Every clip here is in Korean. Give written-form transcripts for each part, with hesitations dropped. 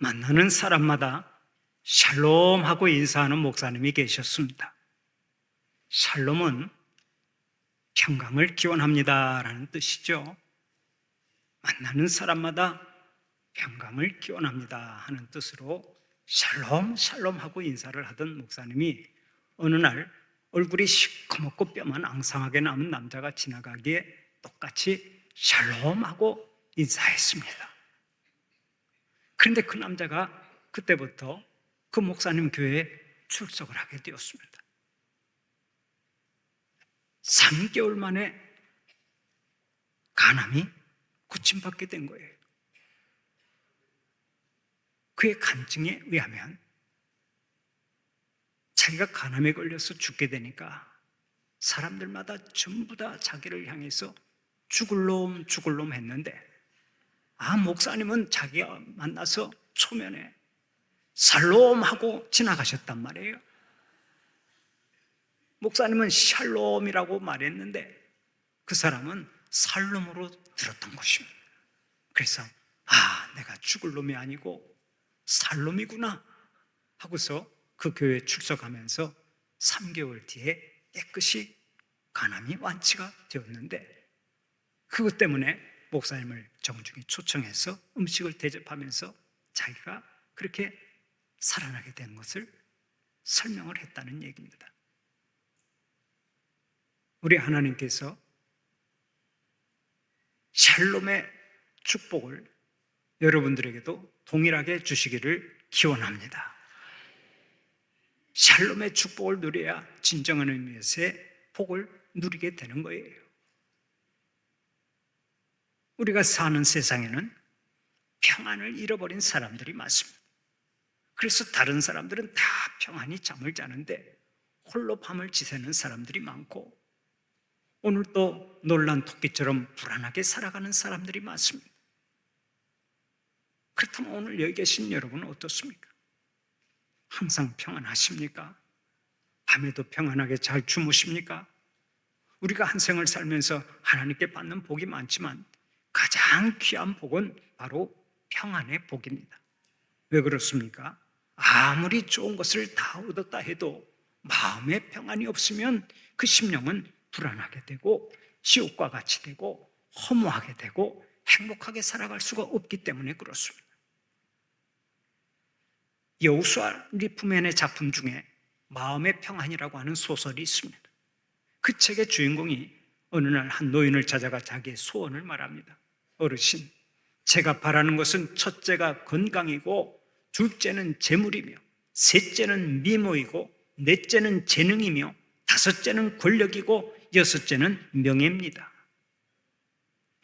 만나는 사람마다 샬롬하고 인사하는 목사님이 계셨습니다. 샬롬은 평강을 기원합니다라는 뜻이죠. 만나는 사람마다 평강을 기원합니다 하는 뜻으로 샬롬 샬롬하고 인사를 하던 목사님이 어느 날 얼굴이 시커멓고 뼈만 앙상하게 남은 남자가 지나가기에 똑같이 샬롬하고 인사했습니다. 그런데 그 남자가 그때부터 그 목사님 교회에 출석을 하게 되었습니다. 3개월 만에 간암이 고침받게 된 거예요. 그의 간증에 의하면 자기가 간암에 걸려서 죽게 되니까 사람들마다 전부 다 자기를 향해서 죽을 놈 죽을 놈 했는데, 목사님은 자기가 만나서 초면에 살롬 하고 지나가셨단 말이에요. 목사님은 샬롬이라고 말했는데 그 사람은 살롬으로 들었던 것입니다. 그래서 내가 죽을 놈이 아니고 살롬이구나 하고서 그 교회에 출석하면서 3개월 뒤에 깨끗이 간암이 완치가 되었는데, 그것 때문에 목사님을 정중히 초청해서 음식을 대접하면서 자기가 그렇게 살아나게 된 것을 설명을 했다는 얘기입니다. 우리 하나님께서 샬롬의 축복을 여러분들에게도 동일하게 주시기를 기원합니다. 샬롬의 축복을 누려야 진정한 의미에서의 복을 누리게 되는 거예요. 우리가 사는 세상에는 평안을 잃어버린 사람들이 많습니다. 그래서 다른 사람들은 다 평안히 잠을 자는데 홀로 밤을 지새는 사람들이 많고, 오늘 또 놀란 토끼처럼 불안하게 살아가는 사람들이 많습니다. 그렇다면 오늘 여기 계신 여러분은 어떻습니까? 항상 평안하십니까? 밤에도 평안하게 잘 주무십니까? 우리가 한 생을 살면서 하나님께 받는 복이 많지만 가장 귀한 복은 바로 평안의 복입니다. 왜 그렇습니까? 아무리 좋은 것을 다 얻었다 해도 마음에 평안이 없으면 그 심령은 불안하게 되고 지옥과 같이 되고 허무하게 되고 행복하게 살아갈 수가 없기 때문에 그렇습니다. 여호수아 리프맨의 작품 중에 마음의 평안이라고 하는 소설이 있습니다. 그 책의 주인공이 어느 날 한 노인을 찾아가 자기의 소원을 말합니다. 어르신, 제가 바라는 것은 첫째가 건강이고, 둘째는 재물이며, 셋째는 미모이고, 넷째는 재능이며, 다섯째는 권력이고, 여섯째는 명예입니다.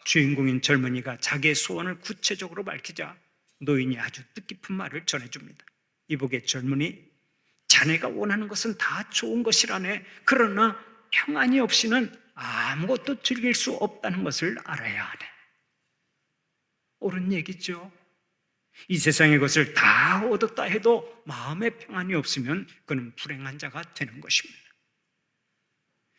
주인공인 젊은이가 자기의 소원을 구체적으로 밝히자 노인이 아주 뜻깊은 말을 전해줍니다. 이보게 젊은이, 자네가 원하는 것은 다 좋은 것이라네. 그러나 평안이 없이는 아무것도 즐길 수 없다는 것을 알아야 하네. 옳은 얘기죠. 이 세상의 것을 다 얻었다 해도 마음의 평안이 없으면 그는 불행한 자가 되는 것입니다.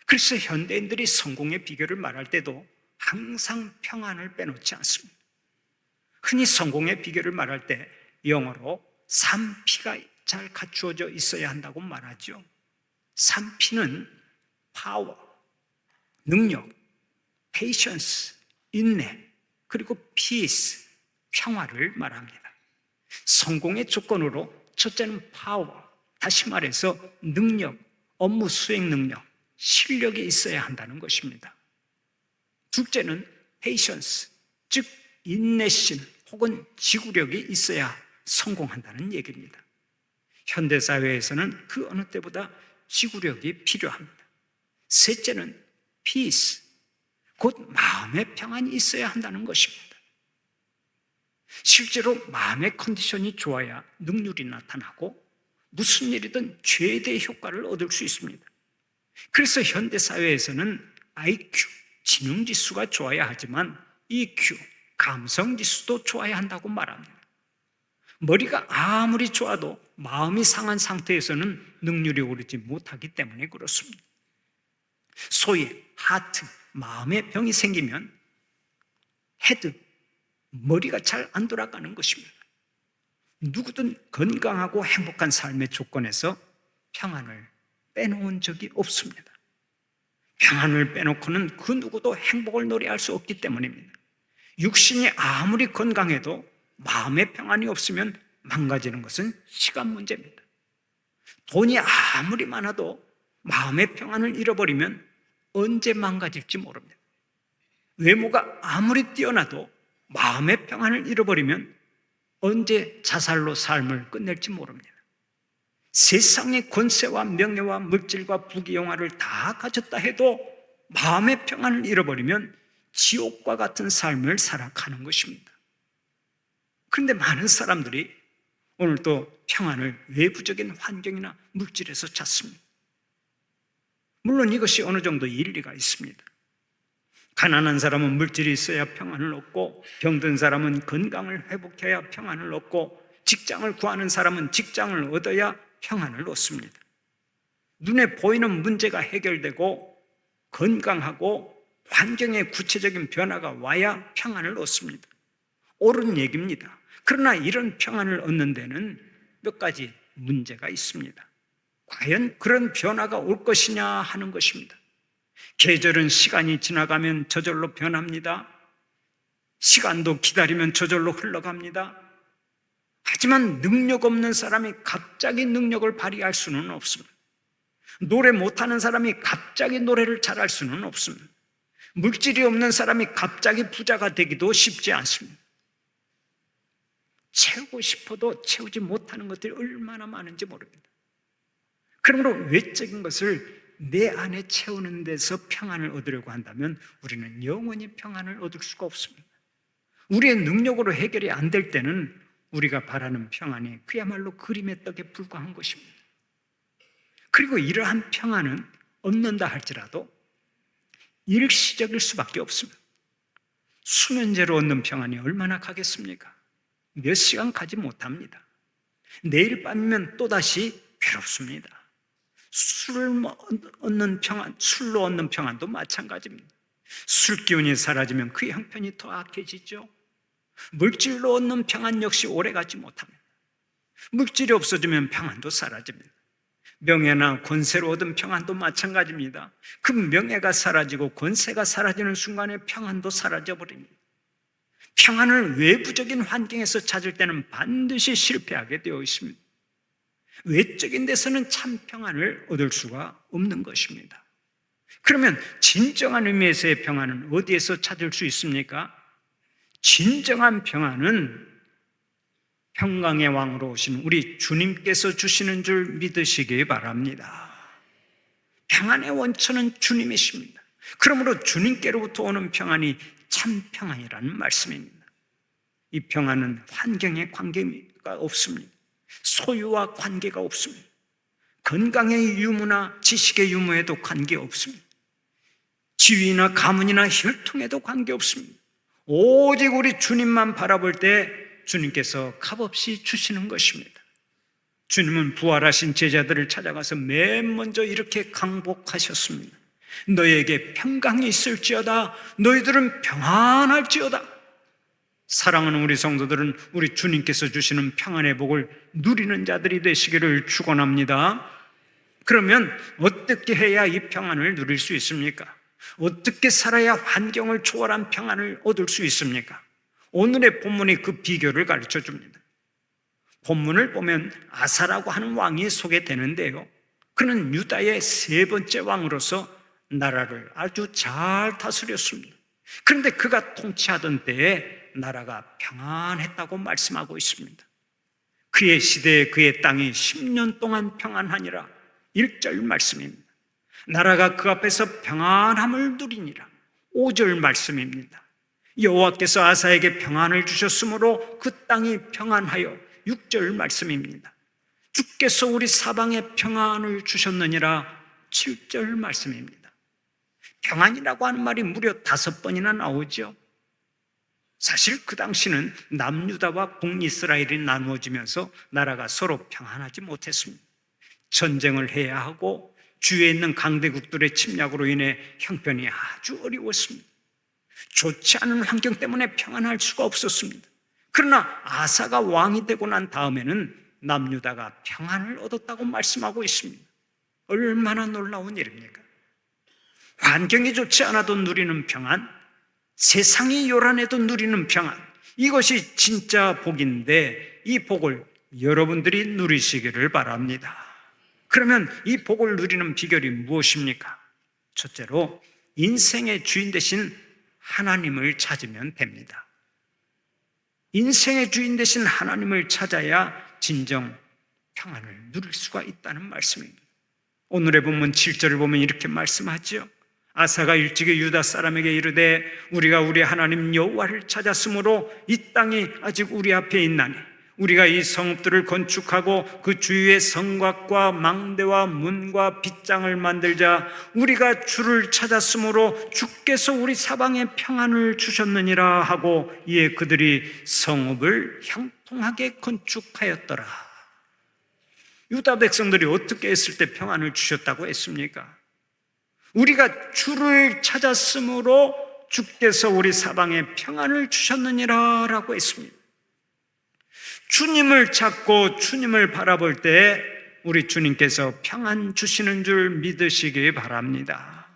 그래서 현대인들이 성공의 비결을 말할 때도 항상 평안을 빼놓지 않습니다. 흔히 성공의 비결을 말할 때 영어로 3P가 잘 갖추어져 있어야 한다고 말하죠. 3P는 파워, 능력, patience, 인내, 그리고 peace, 평화를 말합니다. 성공의 조건으로 첫째는 파워, 다시 말해서 능력, 업무 수행 능력, 실력이 있어야 한다는 것입니다. 둘째는 patience, 즉 인내심 혹은 지구력이 있어야 성공한다는 얘기입니다. 현대사회에서는 그 어느 때보다 지구력이 필요합니다. 셋째는 peace, 곧 마음의 평안이 있어야 한다는 것입니다. 실제로 마음의 컨디션이 좋아야 능률이 나타나고 무슨 일이든 최대의 효과를 얻을 수 있습니다. 그래서 현대사회에서는 IQ, 지능지수가 좋아야 하지만 EQ, 감성지수도 좋아야 한다고 말합니다. 머리가 아무리 좋아도 마음이 상한 상태에서는 능률이 오르지 못하기 때문에 그렇습니다. 소위 하트, 마음의 병이 생기면 헤드, 머리가 잘 안 돌아가는 것입니다. 누구든 건강하고 행복한 삶의 조건에서 평안을 빼놓은 적이 없습니다. 평안을 빼놓고는 그 누구도 행복을 노래할 수 없기 때문입니다. 육신이 아무리 건강해도 마음의 평안이 없으면 망가지는 것은 시간 문제입니다. 돈이 아무리 많아도 마음의 평안을 잃어버리면 언제 망가질지 모릅니다. 외모가 아무리 뛰어나도 마음의 평안을 잃어버리면 언제 자살로 삶을 끝낼지 모릅니다. 세상의 권세와 명예와 물질과 부귀영화를 다 가졌다 해도 마음의 평안을 잃어버리면 지옥과 같은 삶을 살아가는 것입니다. 그런데 많은 사람들이 오늘도 평안을 외부적인 환경이나 물질에서 찾습니다. 물론 이것이 어느 정도 일리가 있습니다. 가난한 사람은 물질이 있어야 평안을 얻고, 병든 사람은 건강을 회복해야 평안을 얻고, 직장을 구하는 사람은 직장을 얻어야 평안을 얻습니다. 눈에 보이는 문제가 해결되고 건강하고 환경의 구체적인 변화가 와야 평안을 얻습니다. 옳은 얘기입니다. 그러나 이런 평안을 얻는 데는 몇 가지 문제가 있습니다. 과연 그런 변화가 올 것이냐 하는 것입니다. 계절은 시간이 지나가면 저절로 변합니다. 시간도 기다리면 저절로 흘러갑니다. 하지만 능력 없는 사람이 갑자기 능력을 발휘할 수는 없습니다. 노래 못하는 사람이 갑자기 노래를 잘할 수는 없습니다. 물질이 없는 사람이 갑자기 부자가 되기도 쉽지 않습니다. 채우고 싶어도 채우지 못하는 것들이 얼마나 많은지 모릅니다. 그러므로 외적인 것을 내 안에 채우는 데서 평안을 얻으려고 한다면 우리는 영원히 평안을 얻을 수가 없습니다. 우리의 능력으로 해결이 안 될 때는 우리가 바라는 평안이 그야말로 그림의 떡에 불과한 것입니다. 그리고 이러한 평안은 얻는다 할지라도 일시적일 수밖에 없습니다. 수면제로 얻는 평안이 얼마나 가겠습니까? 몇 시간 가지 못합니다. 내일 밤이면 또다시 괴롭습니다. 술로 얻는 평안도 마찬가지입니다. 술 기운이 사라지면 그 형편이 더 악해지죠. 물질로 얻는 평안 역시 오래가지 못합니다. 물질이 없어지면 평안도 사라집니다. 명예나 권세로 얻은 평안도 마찬가지입니다. 그 명예가 사라지고 권세가 사라지는 순간에 평안도 사라져버립니다. 평안을 외부적인 환경에서 찾을 때는 반드시 실패하게 되어 있습니다. 외적인 데서는 참 평안을 얻을 수가 없는 것입니다. 그러면 진정한 의미에서의 평안은 어디에서 찾을 수 있습니까? 진정한 평안은 평강의 왕으로 오신 우리 주님께서 주시는 줄 믿으시기 바랍니다. 평안의 원천은 주님이십니다. 그러므로 주님께로부터 오는 평안이 참 평안이라는 말씀입니다. 이 평안은 환경에 관계가 없습니다. 소유와 관계가 없습니다. 건강의 유무나 지식의 유무에도 관계없습니다. 지위나 가문이나 혈통에도 관계없습니다. 오직 우리 주님만 바라볼 때 주님께서 값없이 주시는 것입니다. 주님은 부활하신 제자들을 찾아가서 맨 먼저 이렇게 강복하셨습니다. 너희에게 평강이 있을지어다. 너희들은 평안할지어다. 사랑하는 우리 성도들은 우리 주님께서 주시는 평안의 복을 누리는 자들이 되시기를 축원합니다. 그러면 어떻게 해야 이 평안을 누릴 수 있습니까? 어떻게 살아야 환경을 초월한 평안을 얻을 수 있습니까? 오늘의 본문이 그 비결을 가르쳐 줍니다. 본문을 보면 아사라고 하는 왕이 소개되는데요, 그는 유다의 세 번째 왕으로서 나라를 아주 잘 다스렸습니다. 그런데 그가 통치하던 때에 나라가 평안했다고 말씀하고 있습니다. 그의 시대에 그의 땅이 10년 동안 평안하니라. 1절 말씀입니다. 나라가 그 앞에서 평안함을 누리니라. 5절 말씀입니다. 여호와께서 아사에게 평안을 주셨으므로 그 땅이 평안하여. 6절 말씀입니다. 주께서 우리 사방에 평안을 주셨느니라. 7절 말씀입니다. 평안이라고 하는 말이 무려 5번이나 나오죠. 사실 그 당시는 남유다와 북이스라엘이 나누어지면서 나라가 서로 평안하지 못했습니다. 전쟁을 해야 하고 주위에 있는 강대국들의 침략으로 인해 형편이 아주 어려웠습니다. 좋지 않은 환경 때문에 평안할 수가 없었습니다. 그러나 아사가 왕이 되고 난 다음에는 남유다가 평안을 얻었다고 말씀하고 있습니다. 얼마나 놀라운 일입니까? 환경이 좋지 않아도 누리는 평안, 세상이 요란해도 누리는 평안, 이것이 진짜 복인데 이 복을 여러분들이 누리시기를 바랍니다. 그러면 이 복을 누리는 비결이 무엇입니까? 첫째로 인생의 주인 되신 하나님을 찾으면 됩니다. 인생의 주인 되신 하나님을 찾아야 진정 평안을 누릴 수가 있다는 말씀입니다. 오늘의 본문 7절을 보면 이렇게 말씀하죠. 아사가 일찍이 유다 사람에게 이르되 우리가 우리 하나님 여호와를 찾았으므로 이 땅이 아직 우리 앞에 있나니 우리가 이 성읍들을 건축하고 그 주위에 성곽과 망대와 문과 빗장을 만들자. 우리가 주를 찾았으므로 주께서 우리 사방에 평안을 주셨느니라 하고 이에 그들이 성읍을 형통하게 건축하였더라. 유다 백성들이 어떻게 했을 때 평안을 주셨다고 했습니까? 우리가 주를 찾았으므로 주께서 우리 사방에 평안을 주셨느니라 라고 했습니다. 주님을 찾고 주님을 바라볼 때 우리 주님께서 평안 주시는 줄 믿으시기 바랍니다.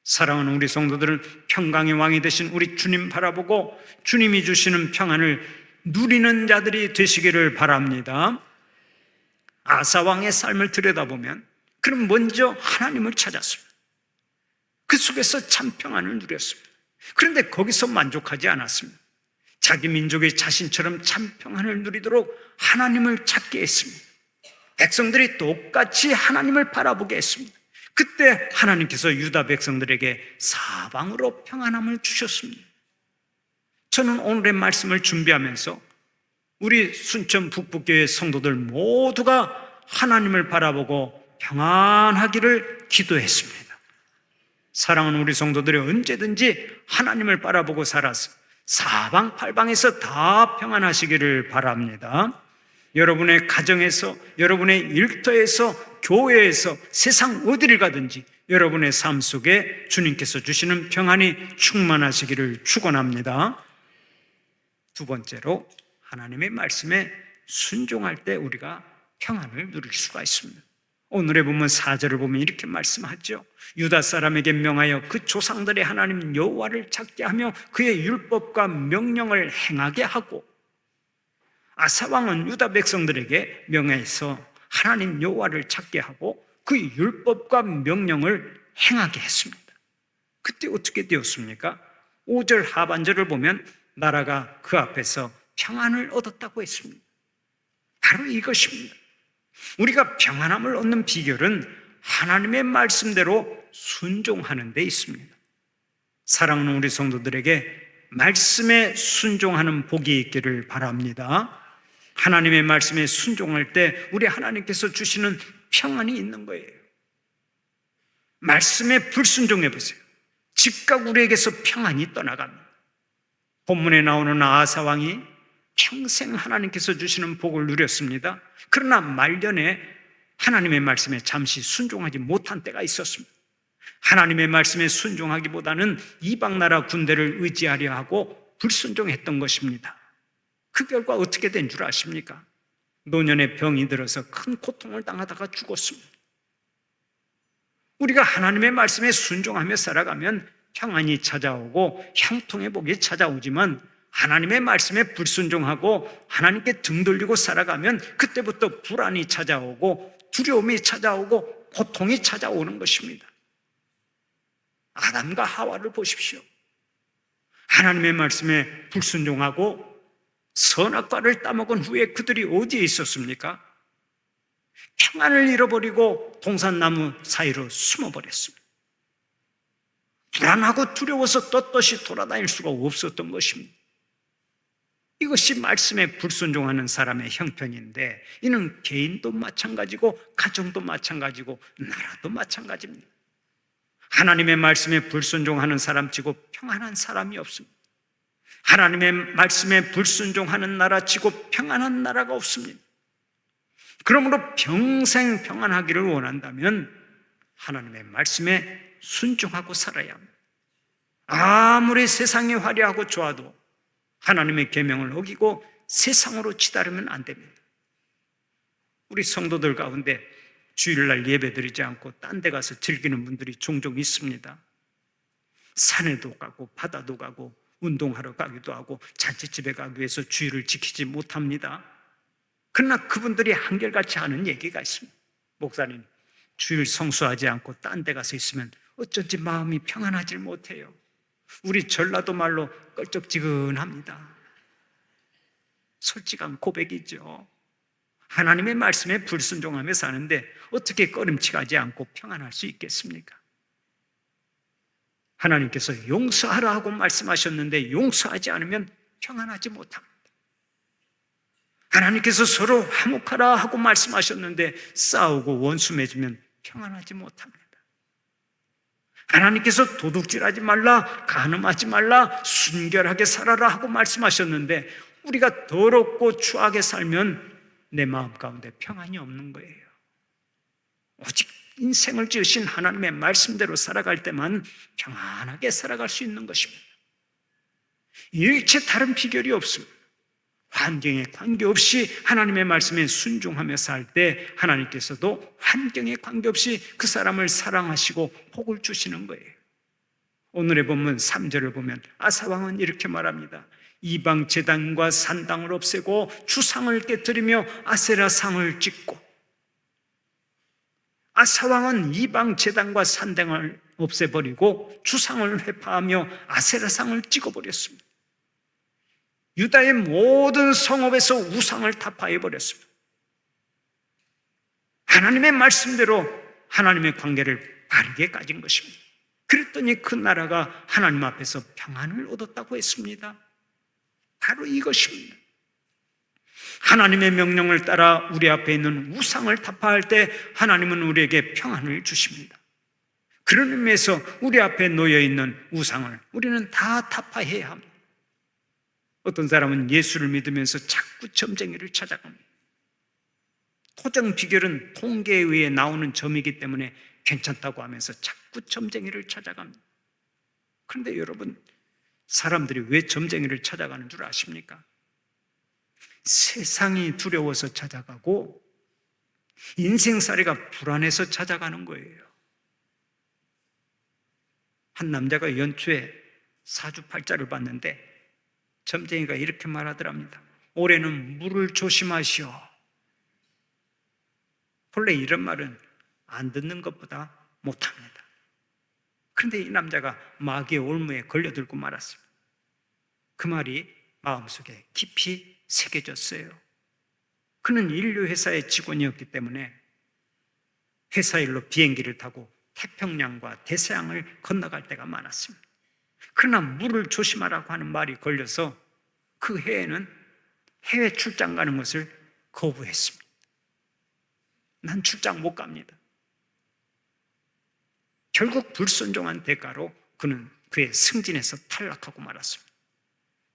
사랑하는 우리 성도들은 평강의 왕이 되신 우리 주님 바라보고 주님이 주시는 평안을 누리는 자들이 되시기를 바랍니다. 아사 왕의 삶을 들여다보면 그는 먼저 하나님을 찾았습니다. 그 속에서 참 평안을 누렸습니다. 그런데 거기서 만족하지 않았습니다. 자기 민족이 자신처럼 참 평안을 누리도록 하나님을 찾게 했습니다. 백성들이 똑같이 하나님을 바라보게 했습니다. 그때 하나님께서 유다 백성들에게 사방으로 평안함을 주셨습니다. 저는 오늘의 말씀을 준비하면서 우리 순천 북북교회 성도들 모두가 하나님을 바라보고 평안하기를 기도했습니다. 사랑하는 우리 성도들이 언제든지 하나님을 바라보고 살아서 사방팔방에서 다 평안하시기를 바랍니다. 여러분의 가정에서, 여러분의 일터에서, 교회에서, 세상 어디를 가든지 여러분의 삶 속에 주님께서 주시는 평안이 충만하시기를 축원합니다. 두 번째로 하나님의 말씀에 순종할 때 우리가 평안을 누릴 수가 있습니다. 오늘의 본문 4절을 보면 이렇게 말씀하죠. 유다 사람에게 명하여 그 조상들의 하나님 여호와를 찾게 하며 그의 율법과 명령을 행하게 하고. 아사 왕은 유다 백성들에게 명해서 하나님 여호와를 찾게 하고 그 율법과 명령을 행하게 했습니다. 그때 어떻게 되었습니까? 5절 하반절을 보면 나라가 그 앞에서 평안을 얻었다고 했습니다. 바로 이것입니다. 우리가 평안함을 얻는 비결은 하나님의 말씀대로 순종하는 데 있습니다. 사랑하는 우리 성도들에게 말씀에 순종하는 복이 있기를 바랍니다. 하나님의 말씀에 순종할 때 우리 하나님께서 주시는 평안이 있는 거예요. 말씀에 불순종해 보세요. 즉각 우리에게서 평안이 떠나갑니다. 본문에 나오는 아사 왕이 평생 하나님께서 주시는 복을 누렸습니다. 그러나 말년에 하나님의 말씀에 잠시 순종하지 못한 때가 있었습니다. 하나님의 말씀에 순종하기보다는 이방 나라 군대를 의지하려 하고 불순종했던 것입니다. 그 결과 어떻게 된 줄 아십니까? 노년에 병이 들어서 큰 고통을 당하다가 죽었습니다. 우리가 하나님의 말씀에 순종하며 살아가면 평안이 찾아오고 형통의 복이 찾아오지만 하나님의 말씀에 불순종하고 하나님께 등 돌리고 살아가면 그때부터 불안이 찾아오고 두려움이 찾아오고 고통이 찾아오는 것입니다. 아담과 하와를 보십시오. 하나님의 말씀에 불순종하고 선악과를 따먹은 후에 그들이 어디에 있었습니까? 평안을 잃어버리고 동산나무 사이로 숨어버렸습니다. 불안하고 두려워서 떳떳이 돌아다닐 수가 없었던 것입니다. 이것이 말씀에 불순종하는 사람의 형편인데 이는 개인도 마찬가지고 가정도 마찬가지고 나라도 마찬가지입니다. 하나님의 말씀에 불순종하는 사람치고 평안한 사람이 없습니다. 하나님의 말씀에 불순종하는 나라치고 평안한 나라가 없습니다. 그러므로 평생 평안하기를 원한다면 하나님의 말씀에 순종하고 살아야 합니다. 아무리 세상이 화려하고 좋아도 하나님의 계명을 어기고 세상으로 치달으면 안 됩니다. 우리 성도들 가운데 주일날 예배드리지 않고 딴 데 가서 즐기는 분들이 종종 있습니다. 산에도 가고 바다도 가고 운동하러 가기도 하고 자취집에 가기 위해서 주일을 지키지 못합니다. 그러나 그분들이 한결같이 하는 얘기가 있습니다. 목사님, 주일 성수하지 않고 딴 데 가서 있으면 어쩐지 마음이 평안하질 못해요. 우리 전라도 말로 껄쩍지근합니다. 솔직한 고백이죠. 하나님의 말씀에 불순종하며 사는데 어떻게 꺼림칙하지 않고 평안할 수 있겠습니까? 하나님께서 용서하라 하고 말씀하셨는데 용서하지 않으면 평안하지 못합니다. 하나님께서 서로 화목하라 하고 말씀하셨는데 싸우고 원수 맺으면 평안하지 못합니다. 하나님께서 도둑질하지 말라, 간음하지 말라, 순결하게 살아라 하고 말씀하셨는데 우리가 더럽고 추하게 살면 내 마음 가운데 평안이 없는 거예요. 오직 인생을 지으신 하나님의 말씀대로 살아갈 때만 평안하게 살아갈 수 있는 것입니다. 일체 다른 비결이 없습니다. 환경에 관계없이 하나님의 말씀에 순종하며 살 때 하나님께서도 환경에 관계없이 그 사람을 사랑하시고 복을 주시는 거예요. 오늘의 본문 3절을 보면 아사왕은 이렇게 말합니다. 이방 제단과 산당을 없애고 주상을 깨뜨리며 아세라상을 찍고. 아사왕은 이방 제단과 산당을 없애버리고 주상을 회파하며 아세라상을 찍어버렸습니다. 유다의 모든 성읍에서 우상을 타파해버렸습니다. 하나님의 말씀대로 하나님의 관계를 바르게 가진 것입니다. 그랬더니 그 나라가 하나님 앞에서 평안을 얻었다고 했습니다. 바로 이것입니다. 하나님의 명령을 따라 우리 앞에 있는 우상을 타파할 때 하나님은 우리에게 평안을 주십니다. 그런 의미에서 우리 앞에 놓여있는 우상을 우리는 다 타파해야 합니다. 어떤 사람은 예수를 믿으면서 자꾸 점쟁이를 찾아갑니다. 토정 비결은 통계에 의해 나오는 점이기 때문에 괜찮다고 하면서 자꾸 점쟁이를 찾아갑니다. 그런데 여러분, 사람들이 왜 점쟁이를 찾아가는 줄 아십니까? 세상이 두려워서 찾아가고 인생살이가 불안해서 찾아가는 거예요. 한 남자가 연초에 사주팔자를 봤는데 점쟁이가 이렇게 말하더랍니다. 올해는 물을 조심하시오. 본래 이런 말은 안 듣는 것보다 못합니다. 그런데 이 남자가 마귀의 올무에 걸려들고 말았습니다. 그 말이 마음속에 깊이 새겨졌어요. 그는 인류회사의 직원이었기 때문에 회사 일로 비행기를 타고 태평양과 대서양을 건너갈 때가 많았습니다. 그러나 물을 조심하라고 하는 말이 걸려서 그 해에는 해외 출장 가는 것을 거부했습니다. 난 출장 못 갑니다. 결국 불순종한 대가로 그는 그의 승진에서 탈락하고 말았습니다.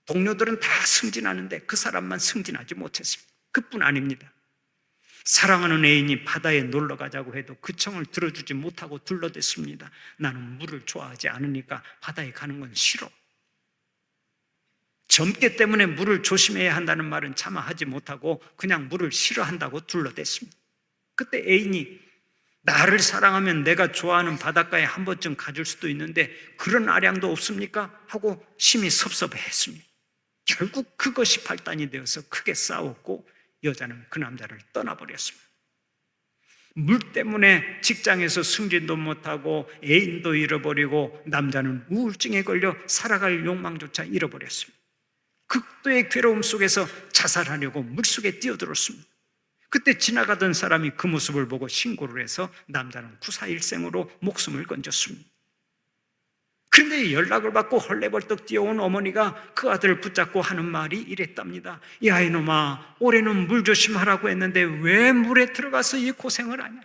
동료들은 다 승진하는데 그 사람만 승진하지 못했습니다. 그뿐 아닙니다. 사랑하는 애인이 바다에 놀러 가자고 해도 그 청을 들어주지 못하고 둘러댔습니다. 나는 물을 좋아하지 않으니까 바다에 가는 건 싫어. 점괘 때문에 물을 조심해야 한다는 말은 차마 하지 못하고 그냥 물을 싫어한다고 둘러댔습니다. 그때 애인이 나를 사랑하면 내가 좋아하는 바닷가에 한 번쯤 가줄 수도 있는데 그런 아량도 없습니까? 하고 심히 섭섭해했습니다. 결국 그것이 발단이 되어서 크게 싸웠고 여자는 그 남자를 떠나버렸습니다. 물 때문에 직장에서 승진도 못하고 애인도 잃어버리고 남자는 우울증에 걸려 살아갈 욕망조차 잃어버렸습니다. 극도의 괴로움 속에서 자살하려고 물속에 뛰어들었습니다. 그때 지나가던 사람이 그 모습을 보고 신고를 해서 남자는 구사일생으로 목숨을 건졌습니다. 그런데 연락을 받고 헐레벌떡 뛰어온 어머니가 그 아들을 붙잡고 하는 말이 이랬답니다. 야 이놈아, 올해는 물 조심하라고 했는데 왜 물에 들어가서 이 고생을 하냐?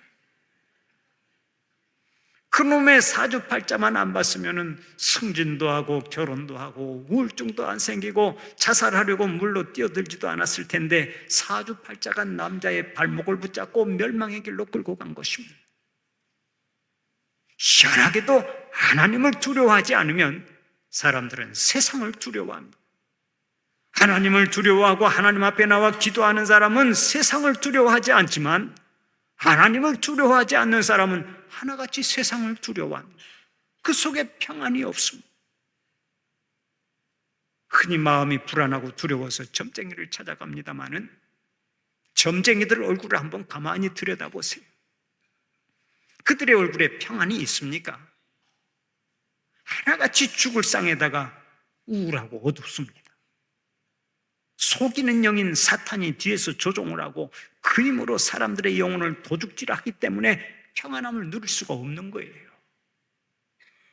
그놈의 사주팔자만 안 봤으면 승진도 하고 결혼도 하고 우울증도 안 생기고 자살하려고 물로 뛰어들지도 않았을 텐데 사주팔자가 남자의 발목을 붙잡고 멸망의 길로 끌고 간 것입니다. 희한하게도 하나님을 두려워하지 않으면 사람들은 세상을 두려워합니다. 하나님을 두려워하고 하나님 앞에 나와 기도하는 사람은 세상을 두려워하지 않지만 하나님을 두려워하지 않는 사람은 하나같이 세상을 두려워합니다. 그 속에 평안이 없습니다. 흔히 마음이 불안하고 두려워서 점쟁이를 찾아갑니다마는 점쟁이들 얼굴을 한번 가만히 들여다보세요. 그들의 얼굴에 평안이 있습니까? 하나같이 죽을 상에다가 우울하고 어둡습니다. 속이는 영인 사탄이 뒤에서 조종을 하고 그 힘으로 사람들의 영혼을 도둑질하기 때문에 평안함을 누릴 수가 없는 거예요.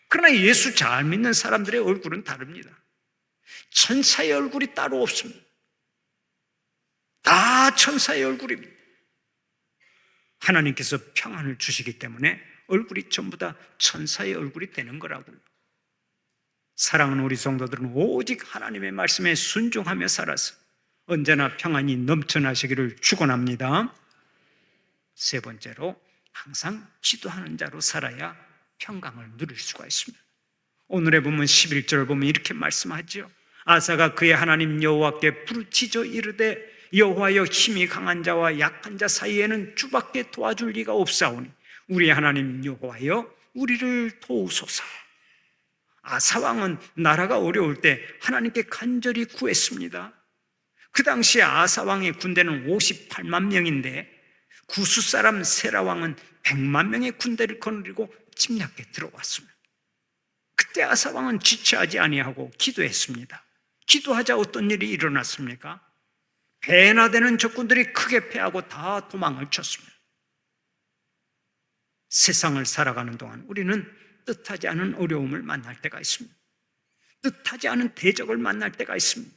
그러나 예수 잘 믿는 사람들의 얼굴은 다릅니다. 천사의 얼굴이 따로 없습니다. 다 천사의 얼굴입니다. 하나님께서 평안을 주시기 때문에 얼굴이 전부 다 천사의 얼굴이 되는 거라고요. 사랑하는 우리 성도들은 오직 하나님의 말씀에 순종하며 살아서 언제나 평안이 넘쳐나시기를 축원합니다. 세 번째로 항상 기도하는 자로 살아야 평강을 누릴 수가 있습니다. 오늘의 본문 11절 보면 이렇게 말씀하죠. 아사가 그의 하나님 여호와께 부르짖어 이르되 여호와여 힘이 강한 자와 약한 자 사이에는 주밖에 도와줄 리가 없사오니 우리 하나님 여호와여 우리를 도우소서. 아사 왕은 나라가 어려울 때 하나님께 간절히 구했습니다. 그 당시에 아사 왕의 군대는 58만 명인데 구스 사람 세라 왕은 100만 명의 군대를 거느리고 침략해 들어왔습니다. 그때 아사 왕은 지체하지 아니하고 기도했습니다. 기도하자 어떤 일이 일어났습니까? 배나 되는 적군들이 크게 패하고 다 도망을 쳤습니다. 세상을 살아가는 동안 우리는 뜻하지 않은 어려움을 만날 때가 있습니다. 뜻하지 않은 대적을 만날 때가 있습니다.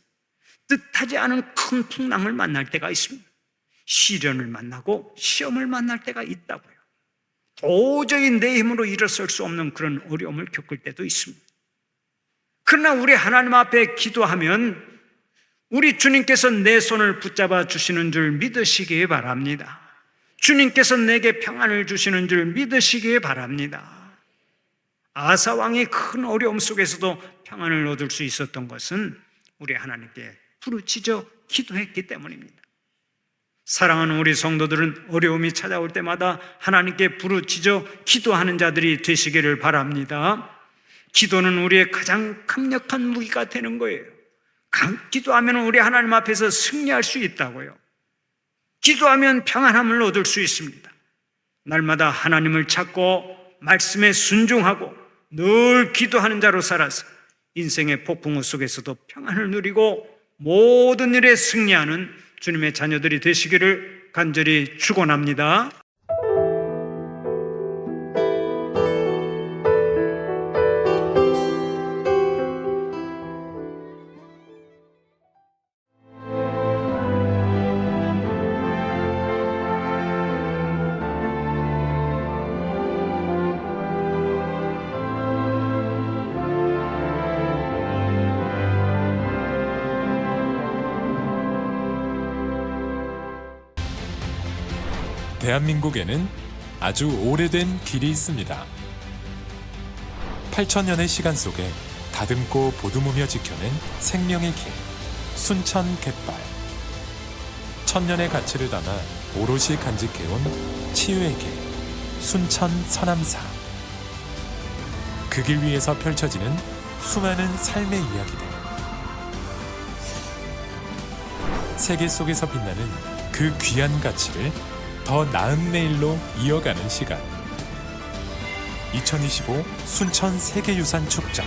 뜻하지 않은 큰 풍랑을 만날 때가 있습니다. 시련을 만나고 시험을 만날 때가 있다고요. 도저히 내 힘으로 일어설 수 없는 그런 어려움을 겪을 때도 있습니다. 그러나 우리 하나님 앞에 기도하면 우리 주님께서 내 손을 붙잡아 주시는 줄 믿으시기 바랍니다. 주님께서 내게 평안을 주시는 줄 믿으시기 바랍니다. 아사 왕이 큰 어려움 속에서도 평안을 얻을 수 있었던 것은 우리 하나님께 부르짖어 기도했기 때문입니다. 사랑하는 우리 성도들은 어려움이 찾아올 때마다 하나님께 부르짖어 기도하는 자들이 되시기를 바랍니다. 기도는 우리의 가장 강력한 무기가 되는 거예요. 기도하면 우리 하나님 앞에서 승리할 수 있다고요. 기도하면 평안함을 얻을 수 있습니다. 날마다 하나님을 찾고 말씀에 순종하고 늘 기도하는 자로 살아서 인생의 폭풍우 속에서도 평안을 누리고 모든 일에 승리하는 주님의 자녀들이 되시기를 간절히 축원합니다. 대한민국에는 아주 오래된 길이 있습니다. 8,000년의 시간 속에 다듬고 보듬으며 지켜낸 생명의 길, 순천 갯발. 1000년의 가치를 담아 오롯이 간직해온 치유의 길, 순천 서남사. 그 길 위에서 펼쳐지는 수많은 삶의 이야기들. 세계 속에서 빛나는 그 귀한 가치를 더 나은 내일로 이어가는 시간. 2025 순천 세계유산 축전.